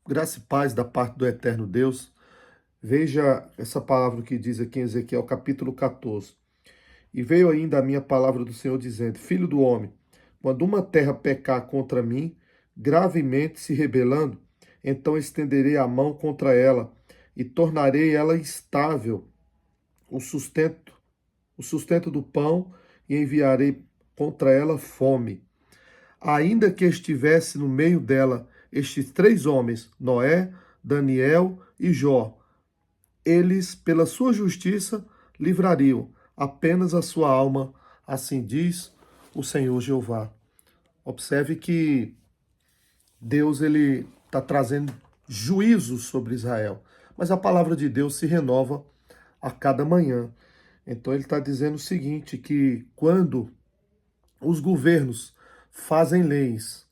Graça e paz da parte do eterno Deus. Veja essa palavra que diz aqui em Ezequiel capítulo 14. E veio ainda a minha palavra do Senhor dizendo: Filho do homem, quando uma terra pecar contra mim, gravemente se rebelando, então estenderei a mão contra ela e tornarei ela instável, o sustento, o sustento do pão, e enviarei contra ela fome. Ainda que estivesse no meio dela estes três homens, Noé, Daniel e Jó, eles, pela sua justiça, livrariam apenas a sua alma, assim diz o Senhor Jeová. Observe que Deus ele está trazendo juízo sobre Israel, mas a palavra de Deus se renova a cada manhã. Então ele está dizendo o seguinte, que quando os governos fazem leis,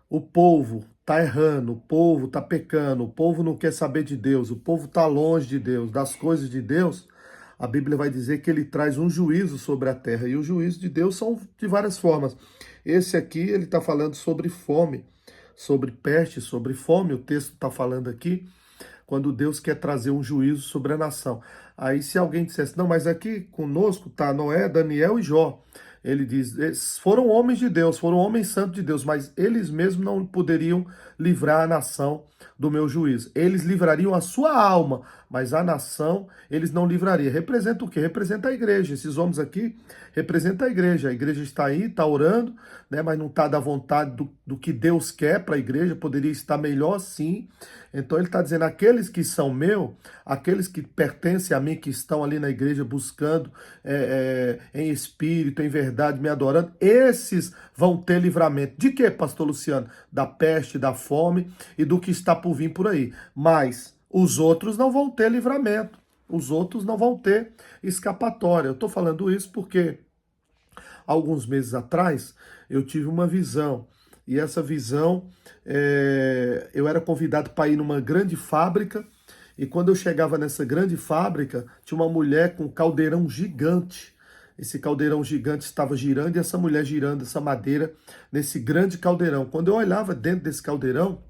o povo está errando, o povo está pecando, o povo não quer saber de Deus, o povo está longe de Deus, das coisas de Deus, a Bíblia vai dizer que ele traz um juízo sobre a terra. E o juízo de Deus são de várias formas. Esse aqui, ele está falando sobre fome, sobre peste, sobre fome. O texto está falando aqui quando Deus quer trazer um juízo sobre a nação. Aí se alguém dissesse, não, mas aqui conosco está Noé, Daniel e Jó. Ele diz, eles foram homens de Deus, foram homens santos de Deus, mas eles mesmos não poderiam livrar a nação do meu juízo. Eles livrariam a sua alma, mas a nação eles não livrariam. Representa o quê? Representa a igreja. Esses homens aqui representam a igreja. A igreja está aí, está orando, né, mas não está da vontade do que Deus quer para a igreja. Poderia estar melhor sim. Então ele está dizendo, aqueles que são meu, aqueles que pertencem a mim, que estão ali na igreja buscando em espírito, em verdade, me adorando, esses vão ter livramento. De quê, pastor Luciano? Da peste, da fome e do que está por vir por aí. Mas os outros não vão ter livramento. Os outros não vão ter escapatória. Eu estou falando isso porque alguns meses atrás eu tive uma visão. E essa visão, eu era convidado para ir numa grande fábrica. E quando eu chegava nessa grande fábrica, tinha uma mulher com um caldeirão gigante. Esse caldeirão gigante estava girando e essa mulher girando essa madeira nesse grande caldeirão. Quando eu olhava dentro desse caldeirão,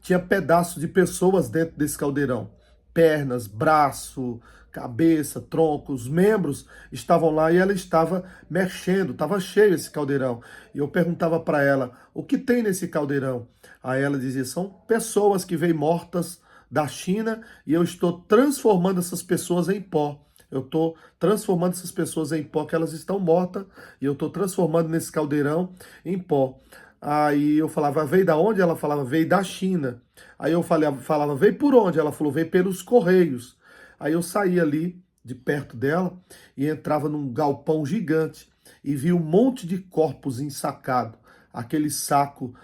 tinha pedaços de pessoas dentro desse caldeirão. Pernas, braço, cabeça, tronco, os membros estavam lá e ela estava mexendo, estava cheio esse caldeirão. E eu perguntava para ela, o que tem nesse caldeirão? Aí ela dizia, são pessoas que vêm mortas da China e eu estou transformando essas pessoas em pó. Eu estou transformando essas pessoas em pó, que elas estão mortas, e eu estou transformando nesse caldeirão em pó. Aí eu falava, veio da onde? Ela falava, veio da China. Aí eu falava, veio por onde? Ela falou, veio pelos Correios. Aí eu saía ali, de perto dela, e entrava num galpão gigante, e via um monte de corpos ensacados. Aquele saco,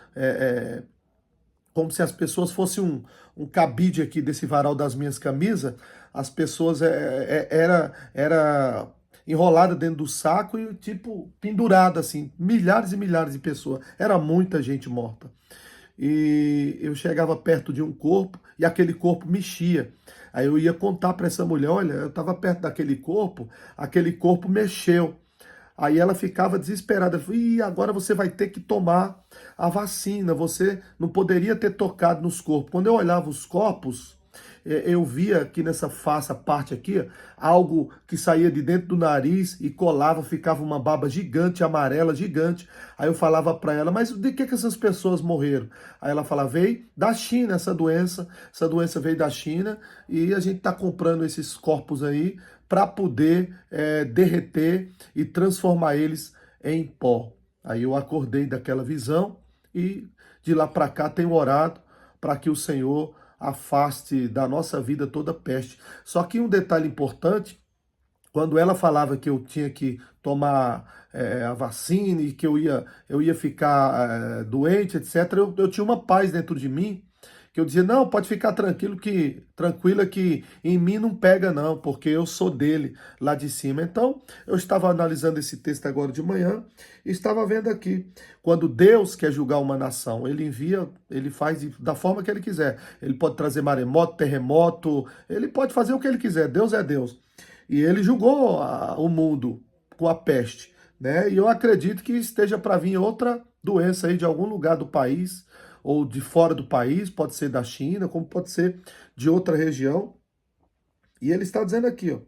como se as pessoas fossem um cabide aqui desse varal das minhas camisas, as pessoas era enrolada dentro do saco e tipo pendurada assim, milhares e milhares de pessoas. Era muita gente morta. E eu chegava perto de um corpo e aquele corpo mexia. Aí eu ia contar para essa mulher, olha, eu estava perto daquele corpo, aquele corpo mexeu. Aí ela ficava desesperada. E agora você vai ter que tomar a vacina. Você não poderia ter tocado nos corpos. Quando eu olhava os corpos, eu via aqui nessa face, a parte aqui, algo que saía de dentro do nariz e colava, ficava uma baba gigante, amarela, gigante. Aí eu falava para ela, mas de que essas pessoas morreram? Aí ela falava, veio da China essa doença veio da China e a gente está comprando esses corpos aí para poder derreter e transformar eles em pó. Aí eu acordei daquela visão e de lá para cá tenho orado para que o Senhor afaste da nossa vida toda peste. Só que um detalhe importante, quando ela falava que eu tinha que tomar a vacina e que eu ia ficar doente, etc., eu tinha uma paz dentro de mim, que eu dizia, não, pode ficar tranquila que em mim não pega não, porque eu sou dele lá de cima. Então, eu estava analisando esse texto agora de manhã e estava vendo aqui, quando Deus quer julgar uma nação, ele envia, ele faz da forma que ele quiser. Ele pode trazer maremoto, terremoto, ele pode fazer o que ele quiser, Deus é Deus. E ele julgou o mundo com a peste, né? E eu acredito que esteja para vir outra doença aí de algum lugar do país, ou de fora do país, pode ser da China, como pode ser de outra região. E ele está dizendo aqui, ó,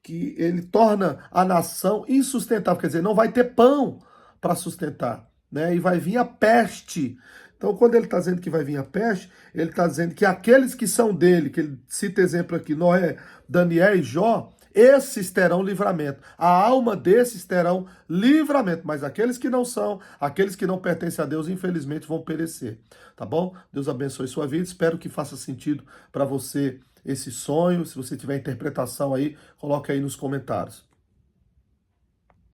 que ele torna a nação insustentável, quer dizer, não vai ter pão para sustentar, né? E vai vir a peste. Então, quando ele está dizendo que vai vir a peste, ele está dizendo que aqueles que são dele, que ele cita exemplo aqui, Noé, Daniel e Jó, esses terão livramento. A alma desses terão livramento, mas aqueles que não são, aqueles que não pertencem a Deus, infelizmente vão perecer. Tá bom? Deus abençoe sua vida. Espero que faça sentido para você esse sonho. Se você tiver interpretação aí, coloque aí nos comentários.